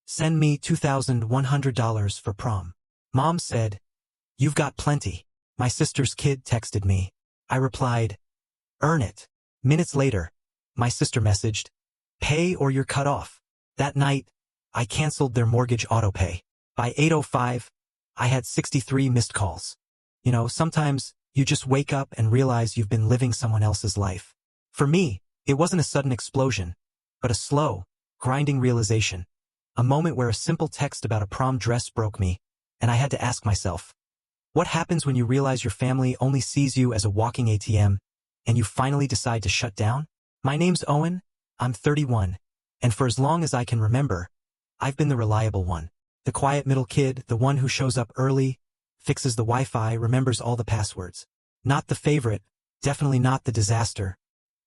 Send me $2,100 for prom. Mom said, "You've got plenty." My sister's kid texted me. I replied, "Earn it." Minutes later, my sister messaged, "Pay or you're cut off." That night, I canceled their mortgage autopay. By 8:05, I had 63 missed calls. Sometimes you just wake up and realize you've been living someone else's life. For me, it wasn't a sudden explosion, but a slow, grinding realization. A moment where a simple text about a prom dress broke me, and I had to ask myself, what happens when you realize your family only sees you as a walking ATM, and you finally decide to shut down? My name's Owen, I'm 31, and for as long as I can remember, I've been the reliable one. The quiet middle kid, the one who shows up early, fixes the Wi-Fi, remembers all the passwords. Not the favorite, definitely not the disaster,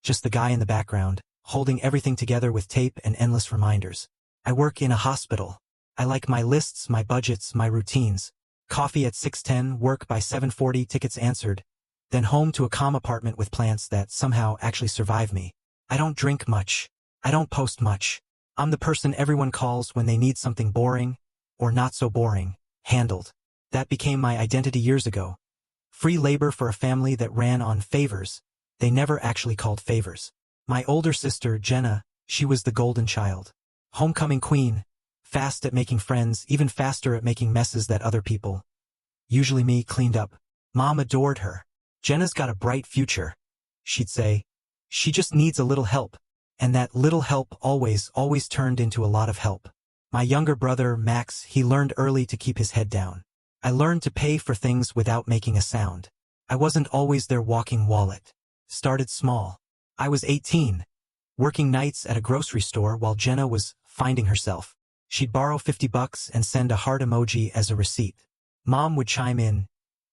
just the guy in the background, holding everything together with tape and endless reminders. I work in a hospital. I like my lists, my budgets, my routines. Coffee at 6:10, work by 7:40, tickets answered. Then home to a calm apartment with plants that somehow actually survive me. I don't drink much. I don't post much. I'm the person everyone calls when they need something boring, or not so boring, handled. That became my identity years ago. Free labor for a family that ran on favors. They never actually called favors. My older sister, Jenna, she was the golden child. Homecoming queen, fast at making friends, even faster at making messes that other people, usually me, cleaned up. Mom adored her. "Jenna's got a bright future," she'd say. "She just needs a little help." And that little help always turned into a lot of help. My younger brother, Max, he learned early to keep his head down. I learned to pay for things without making a sound. I wasn't always their walking wallet. Started small. I was 18, working nights at a grocery store while Jenna was finding herself. She'd borrow $50 and send a heart emoji as a receipt. Mom would chime in,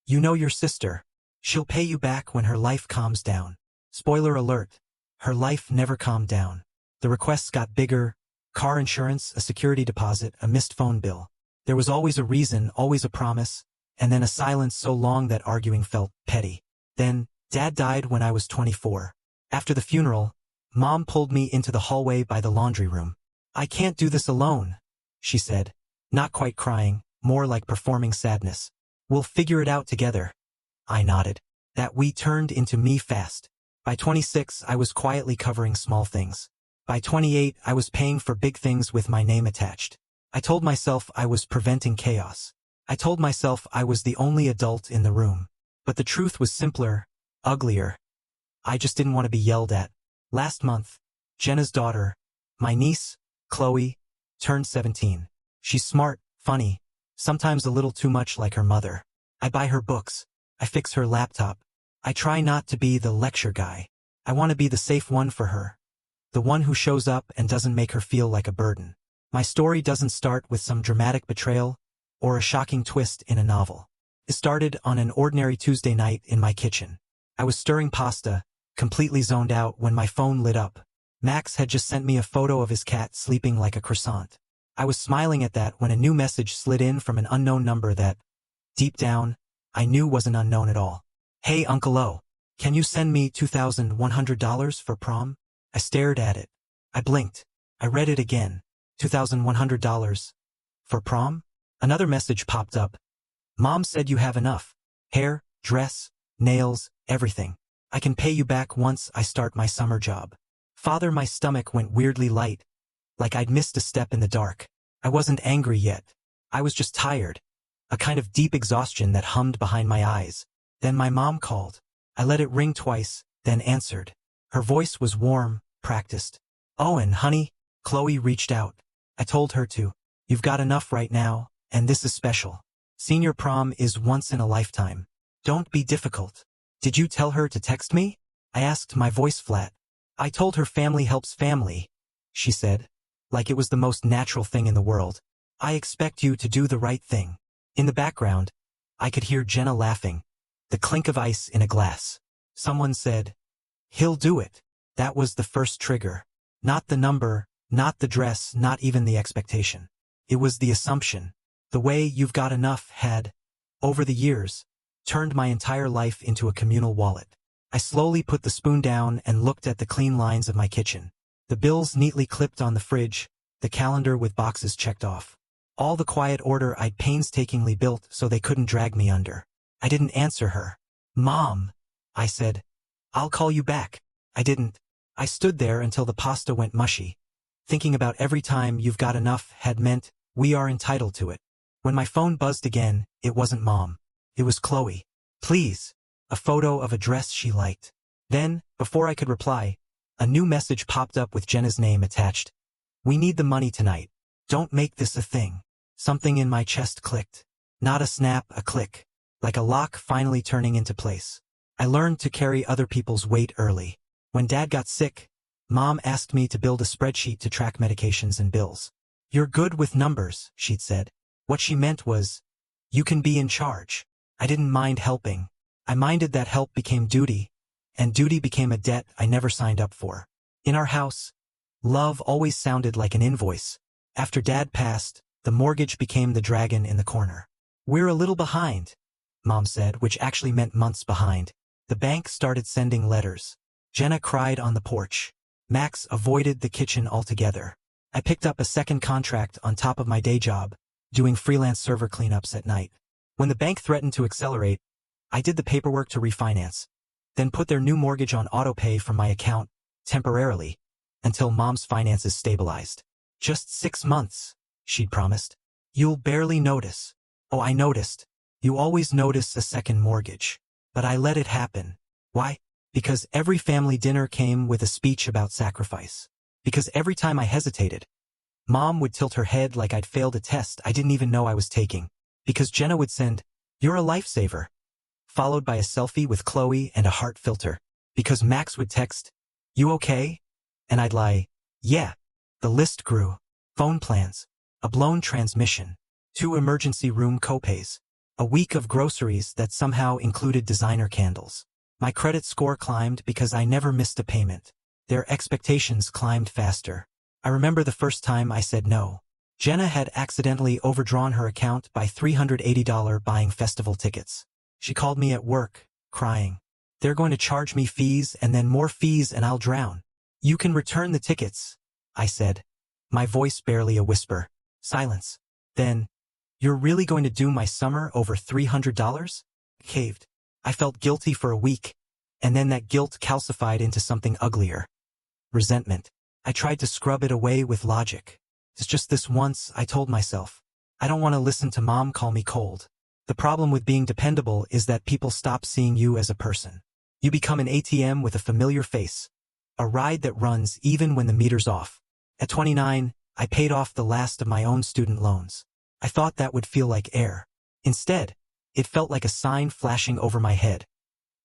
"You know your sister. She'll pay you back when her life calms down." Spoiler alert, her life never calmed down. The requests got bigger: car insurance, a security deposit, a missed phone bill. There was always a reason, always a promise, and then a silence so long that arguing felt petty. Then, Dad died when I was 24. After the funeral, Mom pulled me into the hallway by the laundry room. "I can't do this alone," she said, not quite crying, more like performing sadness. "We'll figure it out together." I nodded. That "we" turned into me fast. By 26, I was quietly covering small things. By 28, I was paying for big things with my name attached. I told myself I was preventing chaos. I told myself I was the only adult in the room. But the truth was simpler, uglier. I just didn't want to be yelled at. Last month, Jenna's daughter, my niece, Chloe, turned 17. She's smart, funny, sometimes a little too much like her mother. I buy her books. I fix her laptop. I try not to be the lecture guy. I want to be the safe one for her. The one who shows up and doesn't make her feel like a burden. My story doesn't start with some dramatic betrayal or a shocking twist in a novel. It started on an ordinary Tuesday night in my kitchen. I was stirring pasta, completely zoned out, when my phone lit up. Max had just sent me a photo of his cat sleeping like a croissant. I was smiling at that when a new message slid in from an unknown number that, deep down, I knew wasn't unknown at all. "Hey Uncle O, can you send me $2,100 for prom?" I stared at it. I blinked. I read it again. $2,100 for prom? Another message popped up. "Mom said you have enough. Hair, dress, nails, everything. I can pay you back once I start my summer job." Father, my stomach went weirdly light, like I'd missed a step in the dark. I wasn't angry yet. I was just tired. A kind of deep exhaustion that hummed behind my eyes. Then my mom called. I let it ring twice, then answered. Her voice was warm, practiced. "Owen, honey," Chloe reached out. I told her to. "You've got enough right now, and this is special. Senior prom is once in a lifetime. Don't be difficult." "Did you tell her to text me?" I asked, my voice flat. "I told her family helps family," she said, like it was the most natural thing in the world. "I expect you to do the right thing." In the background, I could hear Jenna laughing, the clink of ice in a glass. Someone said, "He'll do it." That was the first trigger. Not the number, not the dress, not even the expectation. It was the assumption. The way "you've got enough" had, over the years, turned my entire life into a communal wallet. I slowly put the spoon down and looked at the clean lines of my kitchen. The bills neatly clipped on the fridge, the calendar with boxes checked off. All the quiet order I'd painstakingly built so they couldn't drag me under. I didn't answer her. "Mom," I said. "I'll call you back." I didn't. I stood there until the pasta went mushy, thinking about every time "you've got enough" had meant "we are entitled to it." When my phone buzzed again, it wasn't Mom. It was Chloe. "Please." A photo of a dress she liked. Then, before I could reply, a new message popped up with Jenna's name attached. "We need the money tonight. Don't make this a thing." Something in my chest clicked. Not a snap, a click. Like a lock finally turning into place. I learned to carry other people's weight early. When Dad got sick, Mom asked me to build a spreadsheet to track medications and bills. "You're good with numbers," she'd said. What she meant was, "you can be in charge." I didn't mind helping. I minded that help became duty, and duty became a debt I never signed up for. In our house, love always sounded like an invoice. After Dad passed, the mortgage became the dragon in the corner. "We're a little behind," Mom said, which actually meant months behind. The bank started sending letters. Jenna cried on the porch. Max avoided the kitchen altogether. I picked up a second contract on top of my day job, doing freelance server cleanups at night. When the bank threatened to accelerate, I did the paperwork to refinance, then put their new mortgage on Autopay from my account, temporarily, until Mom's finances stabilized. "Just 6 months, she'd promised. "You'll barely notice." Oh, I noticed. You always notice a second mortgage. But I let it happen. Why? Because every family dinner came with a speech about sacrifice. Because every time I hesitated, Mom would tilt her head like I'd failed a test I didn't even know I was taking. Because Jenna would send, "You're a lifesaver," followed by a selfie with Chloe and a heart filter. Because Max would text, "You okay?" And I'd lie, "Yeah." The list grew. Phone plans, a blown transmission, 2 emergency room copays, a week of groceries that somehow included designer candles. My credit score climbed because I never missed a payment. Their expectations climbed faster. I remember the first time I said no. Jenna had accidentally overdrawn her account by $380 buying festival tickets. She called me at work, crying. "They're going to charge me fees and then more fees and I'll drown." "You can return the tickets," I said, my voice barely a whisper. Silence. Then, "You're really going to do my summer over $300? Caved. I felt guilty for a week, and then that guilt calcified into something uglier. Resentment. I tried to scrub it away with logic. "It's just this once," I told myself. "I don't want to listen to Mom call me cold." The problem with being dependable is that people stop seeing you as a person. You become an ATM with a familiar face. A ride that runs even when the meter's off. At 29, I paid off the last of my own student loans. I thought that would feel like air. Instead, it felt like a sign flashing over my head.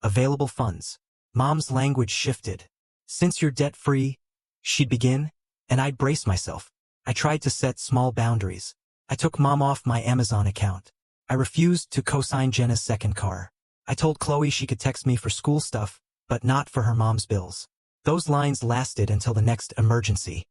Available funds. Mom's language shifted. "Since you're debt-free," she'd begin, and I'd brace myself. I tried to set small boundaries. I took Mom off my Amazon account. I refused to co-sign Jenna's second car. I told Chloe she could text me for school stuff, but not for her mom's bills. Those lines lasted until the next emergency.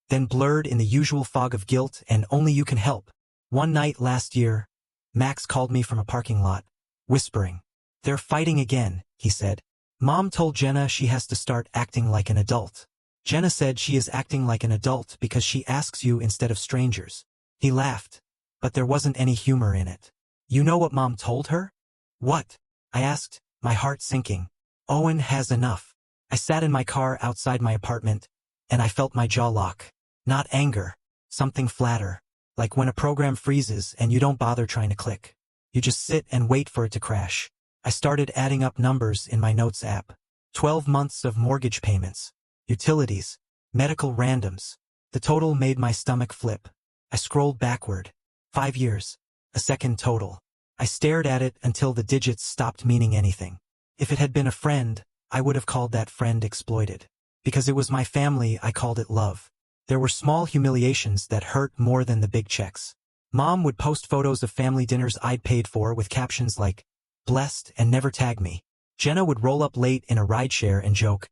Then blurred in the usual fog of guilt and only you can help. One night last year, Max called me from a parking lot, whispering. "They're fighting again," he said. "Mom told Jenna she has to start acting like an adult. Jenna said she is acting like an adult because she asks you instead of strangers." He laughed, but there wasn't any humor in it. "You know what Mom told her?" "What?" I asked, my heart sinking. "Owen has enough." I sat in my car outside my apartment, and I felt my jaw lock. Not anger, something flatter, like when a program freezes and you don't bother trying to click. You just sit and wait for it to crash. I started adding up numbers in my notes app. 12 months of mortgage payments, utilities, medical randoms. The total made my stomach flip. I scrolled backward. 5 years. A second total. I stared at it until the digits stopped meaning anything. If it had been a friend, I would have called that friend exploited. Because it was my family, I called it love. There were small humiliations that hurt more than the big checks. Mom would post photos of family dinners I'd paid for with captions like, "Blessed," and never tag me. Jenna would roll up late in a rideshare and joke,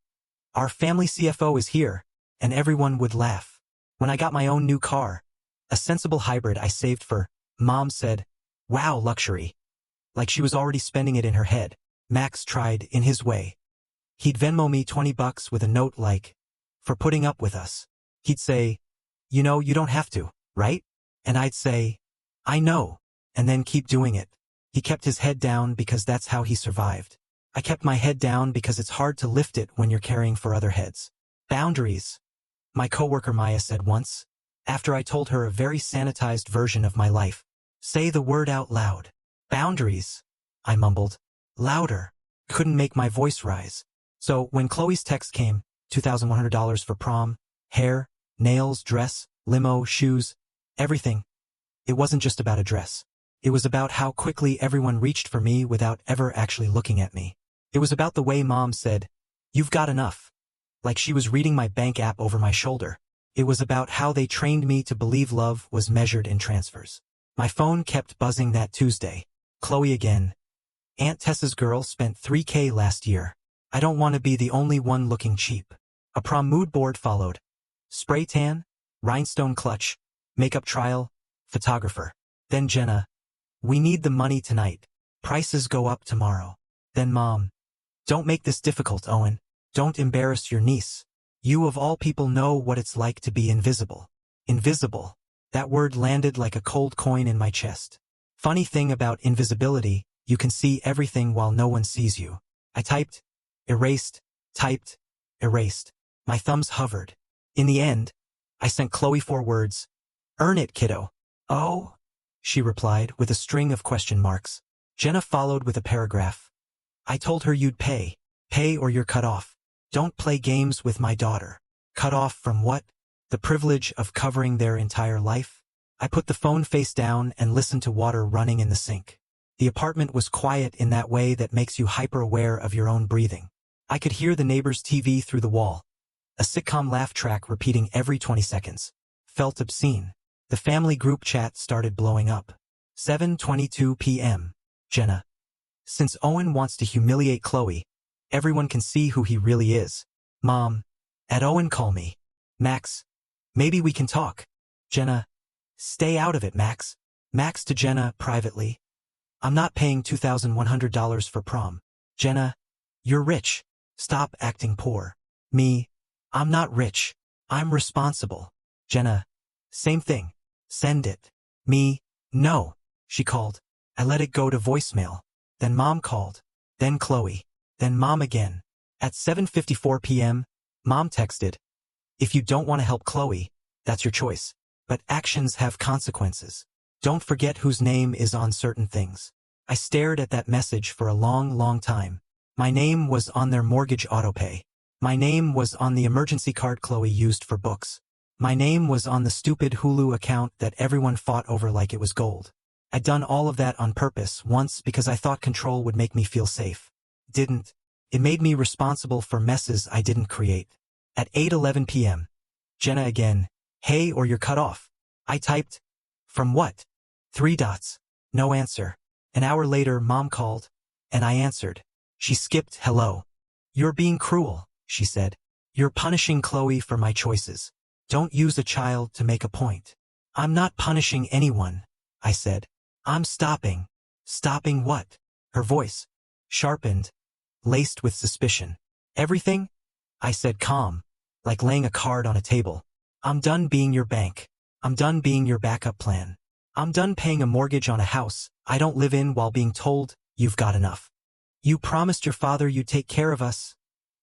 "Our family CFO is here," and everyone would laugh. When I got my own new car, a sensible hybrid I saved for, Mom said, "Wow, luxury." Like she was already spending it in her head. Max tried in his way. He'd Venmo me $20 with a note like, "For putting up with us." He'd say, You know you don't have to, right? And I'd say, I know, and then keep doing it. He kept his head down because that's how he survived. I kept my head down because it's hard to lift it when you're caring for other heads. Boundaries, my coworker Maya said once, after I told her a very sanitized version of my life. Say the word out loud. Boundaries, I mumbled. Louder. Couldn't make my voice rise. So when Chloe's text came, $2,100 for prom, hair, nails, dress, limo, shoes, everything. It wasn't just about a dress. It was about how quickly everyone reached for me without ever actually looking at me. It was about the way Mom said, "You've got enough." Like she was reading my bank app over my shoulder. It was about how they trained me to believe love was measured in transfers. My phone kept buzzing that Tuesday. Chloe again. Aunt Tessa's girl spent $3K last year. I don't want to be the only one looking cheap. A prom mood board followed. Spray tan, rhinestone clutch, makeup trial, photographer. Then Jenna. We need the money tonight. Prices go up tomorrow. Then Mom. Don't make this difficult, Owen. Don't embarrass your niece. You of all people know what it's like to be invisible. Invisible. That word landed like a cold coin in my chest. Funny thing about invisibility, you can see everything while no one sees you. I typed, erased, typed, erased. My thumbs hovered. In the end, I sent Chloe 4 words. Earn it, kiddo. Oh? She replied with a string of question marks. Jenna followed with a paragraph. I told her you'd pay. Pay or you're cut off. Don't play games with my daughter. Cut off from what? The privilege of covering their entire life? I put the phone face down and listened to water running in the sink. The apartment was quiet in that way that makes you hyper-aware of your own breathing. I could hear the neighbor's TV through the wall. A sitcom laugh track repeating every 20 seconds. Felt obscene. The family group chat started blowing up. 7:22 p.m. Jenna. Since Owen wants to humiliate Chloe, everyone can see who he really is. Mom. At Owen call me. Max. Maybe we can talk. Jenna. Stay out of it, Max. Max to Jenna privately. I'm not paying $2,100 for prom. Jenna. You're rich. Stop acting poor. Me. I'm not rich. I'm responsible. Jenna. Same thing. Send it. Me. No. She called. I let it go to voicemail. Then Mom called. Then Chloe. Then Mom again. At 7:54 p.m., Mom texted. If you don't want to help Chloe, that's your choice. But actions have consequences. Don't forget whose name is on certain things. I stared at that message for a long, long time. My name was on their mortgage autopay. My name was on the emergency card Chloe used for books. My name was on the stupid Hulu account that everyone fought over like it was gold. I'd done all of that on purpose once because I thought control would make me feel safe. Didn't. It made me responsible for messes I didn't create. At 8:11 p.m. Jenna again. Hey, or you're cut off. I typed. From what? 3 dots. No answer. An hour later, Mom called, and I answered. She skipped hello. You're being cruel, she said. You're punishing Chloe for my choices. Don't use a child to make a point. I'm not punishing anyone, I said. I'm stopping. Stopping what? Her voice sharpened, laced with suspicion. Everything? I said calm, like laying a card on a table. I'm done being your bank. I'm done being your backup plan. I'm done paying a mortgage on a house I don't live in while being told, you've got enough. You promised your father you'd take care of us,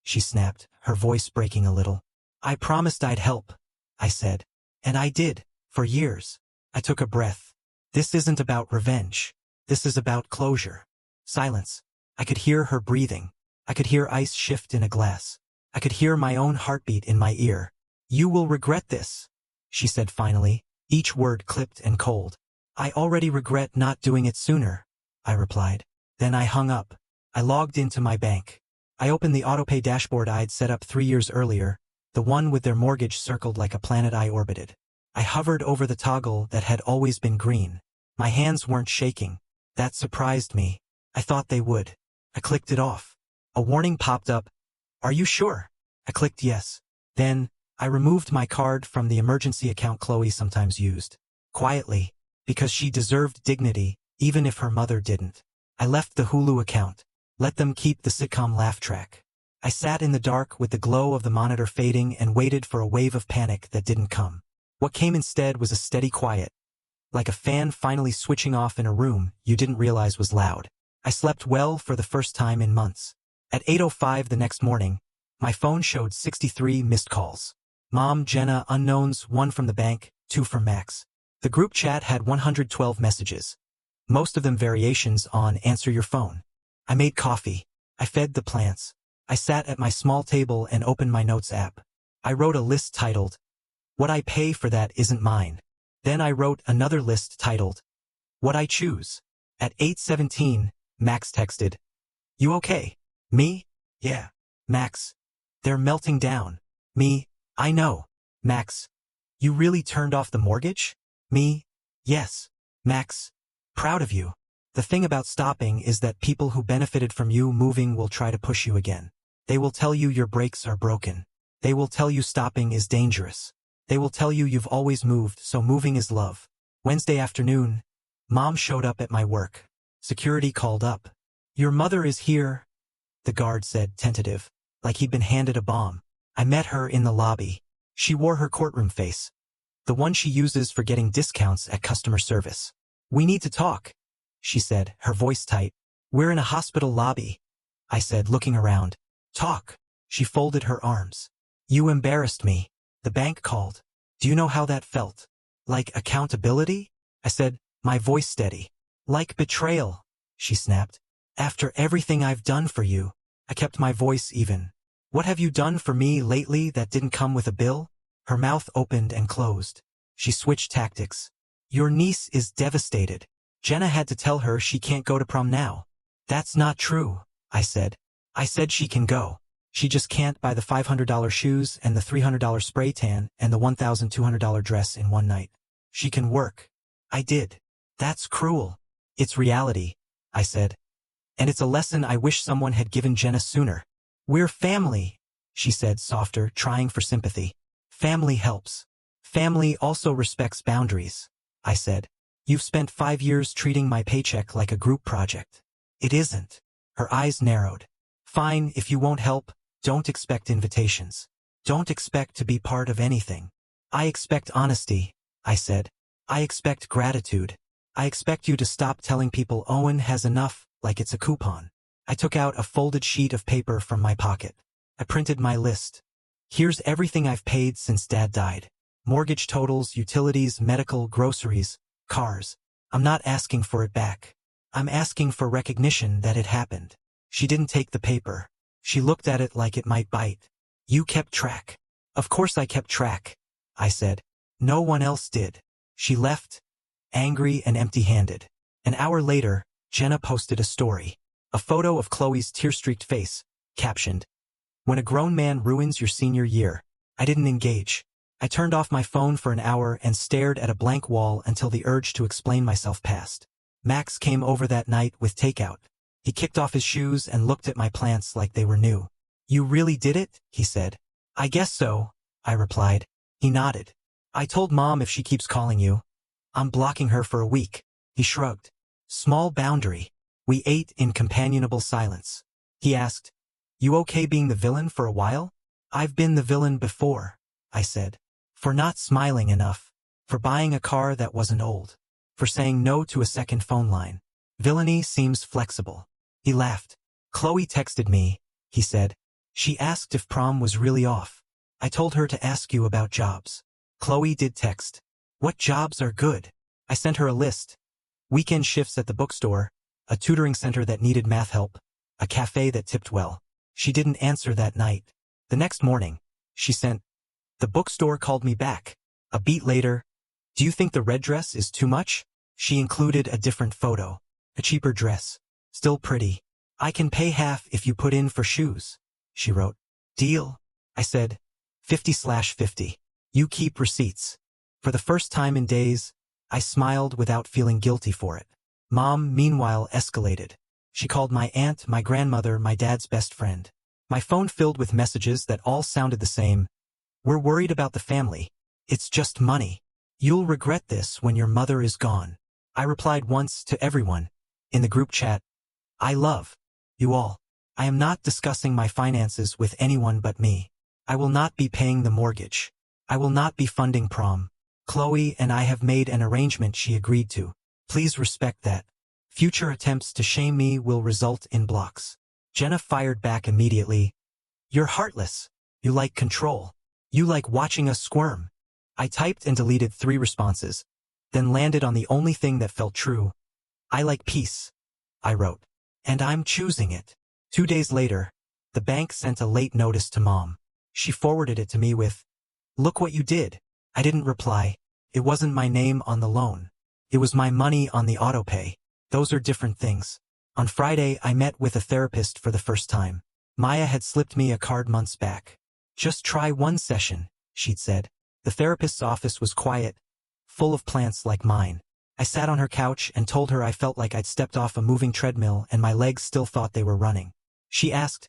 she snapped, her voice breaking a little. I promised I'd help, I said. And I did, for years. I took a breath. This isn't about revenge. This is about closure. Silence. I could hear her breathing. I could hear ice shift in a glass. I could hear my own heartbeat in my ear. You will regret this, she said finally, each word clipped and cold. I already regret not doing it sooner, I replied. Then I hung up. I logged into my bank. I opened the Autopay dashboard I'd set up 3 years earlier, the one with their mortgage circled like a planet I orbited. I hovered over the toggle that had always been green. My hands weren't shaking. That surprised me. I thought they would. I clicked it off. A warning popped up. Are you sure? I clicked yes. Then, I removed my card from the emergency account Chloe sometimes used. Quietly, because she deserved dignity, even if her mother didn't. I left the Hulu account. Let them keep the sitcom laugh track. I sat in the dark with the glow of the monitor fading and waited for a wave of panic that didn't come. What came instead was a steady quiet, like a fan finally switching off in a room you didn't realize was loud. I slept well for the first time in months. At 8:05 the next morning, my phone showed 63 missed calls. Mom, Jenna, unknowns, 1 from the bank, 2 from Max. The group chat had 112 messages, most of them variations on answer your phone. I made coffee. I fed the plants. I sat at my small table and opened my notes app. I wrote a list titled, "What I pay for that isn't mine." Then I wrote another list titled, "What I choose." At 8:17, Max texted, "You okay?" Me? "Yeah." Max, "They're melting down." Me, "I know." Max, "You really turned off the mortgage?" Me, "Yes." Max, "Proud of you. The thing about stopping is that people who benefited from you moving will try to push you again. They will tell you your brakes are broken. They will tell you stopping is dangerous. They will tell you you've always moved, so moving is love. Wednesday afternoon, Mom showed up at my work. Security called up. "Your mother is here," the guard said, tentative, like he'd been handed a bomb. I met her in the lobby. She wore her courtroom face, the one she uses for getting discounts at customer service. "We need to talk," she said, her voice tight. "We're in a hospital lobby," I said, looking around. "Talk." She folded her arms. "You embarrassed me. The bank called. Do you know how that felt? Like accountability?" I said, my voice steady. "Like betrayal," she snapped. "After everything I've done for you." I kept my voice even. "What have you done for me lately that didn't come with a bill?" Her mouth opened and closed. She switched tactics. "Your niece is devastated. Jenna had to tell her she can't go to prom now." "That's not true," I said. "I said she can go. She just can't buy the $500 shoes and the $300 spray tan and the $1,200 dress in one night. She can work." I did. "That's cruel." "It's reality," I said. "And it's a lesson I wish someone had given Jenna sooner." "We're family," she said, softer, trying for sympathy. "Family helps. Family also respects boundaries," I said. "You've spent 5 years treating my paycheck like a group project." "It isn't." Her eyes narrowed. "Fine, if you won't help, don't expect invitations. Don't expect to be part of anything." "I expect honesty," I said. "I expect gratitude. I expect you to stop telling people Owen has enough like it's a coupon." I took out a folded sheet of paper from my pocket. I printed my list. "Here's everything I've paid since Dad died. Mortgage totals, utilities, medical, groceries, cars. I'm not asking for it back. I'm asking for recognition that it happened." She didn't take the paper. She looked at it like it might bite. "You kept track." "Of course I kept track," I said. "No one else did." She left, angry and empty-handed. An hour later, Jenna posted a story. A photo of Chloe's tear-streaked face, captioned, "When a grown man ruins your senior year." I didn't engage. I turned off my phone for an hour and stared at a blank wall until the urge to explain myself passed. Max came over that night with takeout. He kicked off his shoes and looked at my plants like they were new. "You really did it?" he said. "I guess so," I replied. He nodded. "I told Mom if she keeps calling you, I'm blocking her for a week." He shrugged. "Small boundary." We ate in companionable silence. He asked, "You okay being the villain for a while?" "I've been the villain before," I said. "For not smiling enough. For buying a car that wasn't old. For saying no to a second phone line. Villainy seems flexible." He laughed. "Chloe texted me," he said. "She asked if prom was really off. I told her to ask you about jobs." Chloe did text. "What jobs are good?" I sent her a list. Weekend shifts at the bookstore, a tutoring center that needed math help, a cafe that tipped well. She didn't answer that night. The next morning, she sent, "The bookstore called me back." A beat later, "Do you think the red dress is too much?" She included a different photo. A cheaper dress. Still pretty. "I can pay half if you put in for shoes," she wrote. "Deal," I said. 50/50. You keep receipts. For the first time in days, I smiled without feeling guilty for it. Mom, meanwhile, escalated. She called my aunt, my grandmother, my dad's best friend. My phone filled with messages that all sounded the same. "We're worried about the family. It's just money. You'll regret this when your mother is gone." I replied once to everyone. In the group chat, "I love you all. I am not discussing my finances with anyone but me. I will not be paying the mortgage. I will not be funding prom. Chloe and I have made an arrangement she agreed to. Please respect that. Future attempts to shame me will result in blocks. Jenna fired back immediately. You're heartless. You like control. You like watching us squirm. I typed and deleted 3 responses, then landed on the only thing that felt true. I like peace, I wrote. And I'm choosing it. 2 days later, the bank sent a late notice to Mom. She forwarded it to me with, "Look what you did." I didn't reply. It wasn't my name on the loan. It was my money on the Autopay. Those are different things. On Friday, I met with a therapist for the first time. Maya had slipped me a card months back. Just try 1 session, she'd said. The therapist's office was quiet, full of plants like mine. I sat on her couch and told her I felt like I'd stepped off a moving treadmill and my legs still thought they were running. She asked,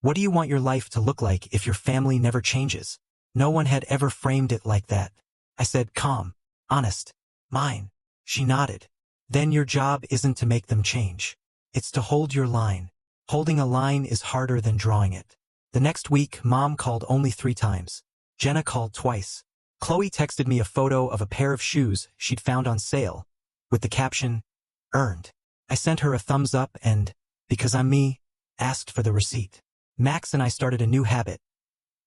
"What do you want your life to look like if your family never changes?" No one had ever framed it like that. I said, "Calm, honest, mine." She nodded. "Then your job isn't to make them change. It's to hold your line. Holding a line is harder than drawing it." The next week, Mom called only 3 times. Jenna called twice. Chloe texted me a photo of a pair of shoes she'd found on sale, with the caption, "Earned." I sent her a thumbs up and, because I'm me, asked for the receipt. Max and I started a new habit.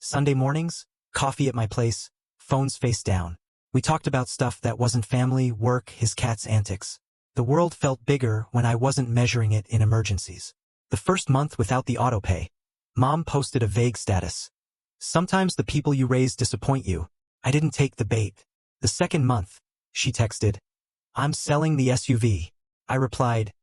Sunday mornings, coffee at my place, phones face down. We talked about stuff that wasn't family, work, his cat's antics. The world felt bigger when I wasn't measuring it in emergencies. The first month without the Autopay, Mom posted a vague status. "Sometimes the people you raise disappoint you." I didn't take the bait. The second month, she texted, "I'm selling the SUV." I replied,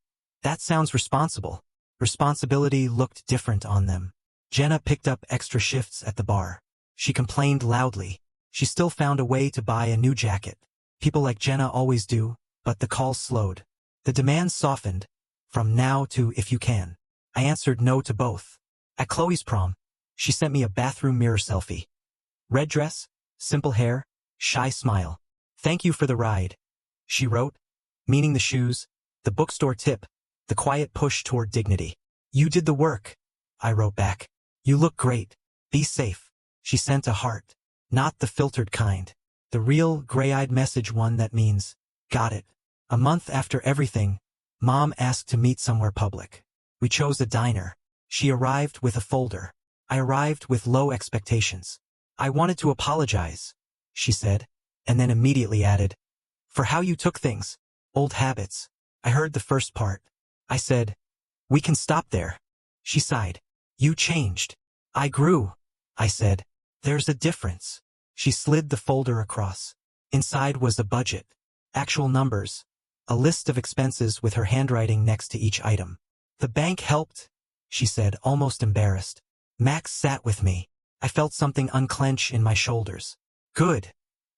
"That sounds responsible." Responsibility looked different on them. Jenna picked up extra shifts at the bar. She complained loudly. She still found a way to buy a new jacket. People like Jenna always do, but the calls slowed. The demands softened, from now to if you can. I answered no to both. At Chloe's prom, she sent me a bathroom mirror selfie. Red dress, simple hair, shy smile. "Thank you for the ride," she wrote, meaning the shoes, the bookstore tip, the quiet push toward dignity. "You did the work," I wrote back. "You look great. Be safe." She sent a heart. Not the filtered kind. The real, gray-eyed message, one that means, "Got it." A month after everything, Mom asked to meet somewhere public. We chose a diner. She arrived with a folder. I arrived with low expectations. "I wanted to apologize," she said, and then immediately added, "for how you took things. Old habits." I heard the first part. I said, "We can stop there." She sighed. "You changed." "I grew," I said. "There's a difference." She slid the folder across. Inside was a budget. Actual numbers. A list of expenses with her handwriting next to each item. "The bank helped," she said, almost embarrassed. Max sat with me. I felt something unclench in my shoulders. "Good,"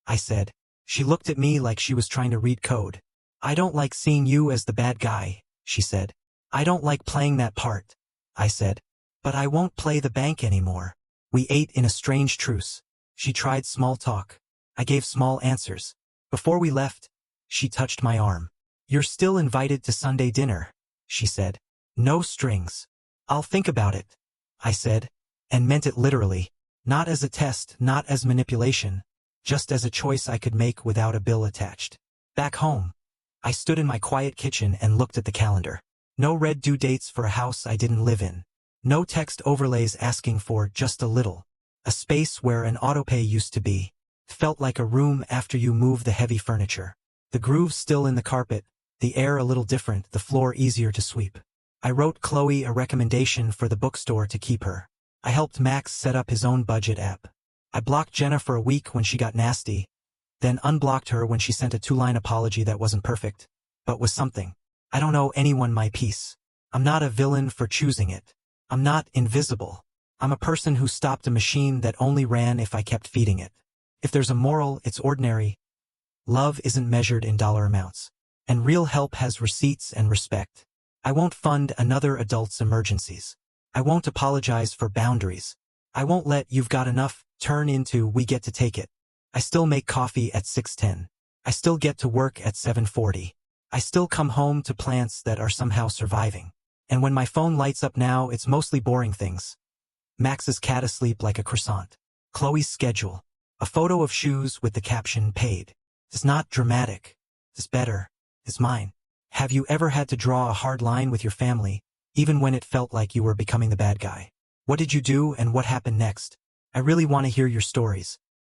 I said. She looked at me like she was trying to read code. "I don't like seeing you as the bad guy," she said. "I don't like playing that part," I said. "But I won't play the bank anymore." We ate in a strange truce. She tried small talk. I gave small answers. Before we left, she touched my arm. "You're still invited to Sunday dinner," she said. "No strings." "I'll think about it," I said, and meant it literally. Not as a test, not as manipulation, just as a choice I could make without a bill attached. Back home, I stood in my quiet kitchen and looked at the calendar. No red due dates for a house I didn't live in. No text overlays asking for just a little. A space where an Autopay used to be. Felt like a room after you move the heavy furniture. The grooves still in the carpet, the air a little different, the floor easier to sweep. I wrote Chloe a recommendation for the bookstore to keep her. I helped Max set up his own budget app. I blocked Jenna for a week when she got nasty, then unblocked her when she sent a 2-line apology that wasn't perfect, but was something. I don't owe anyone my peace. I'm not a villain for choosing it. I'm not invisible. I'm a person who stopped a machine that only ran if I kept feeding it. If there's a moral, it's ordinary. Love isn't measured in dollar amounts. And real help has receipts and respect. I won't fund another adult's emergencies. I won't apologize for boundaries. I won't let "you've got enough" turn into "we get to take it." I still make coffee at 6:10. I still get to work at 7:40. I still come home to plants that are somehow surviving. And when my phone lights up now, it's mostly boring things. Max's cat asleep like a croissant. Chloe's schedule. A photo of shoes with the caption "paid." It's not dramatic. It's better. It's mine. Have you ever had to draw a hard line with your family, even when it felt like you were becoming the bad guy? What did you do and what happened next? I really want to hear your stories.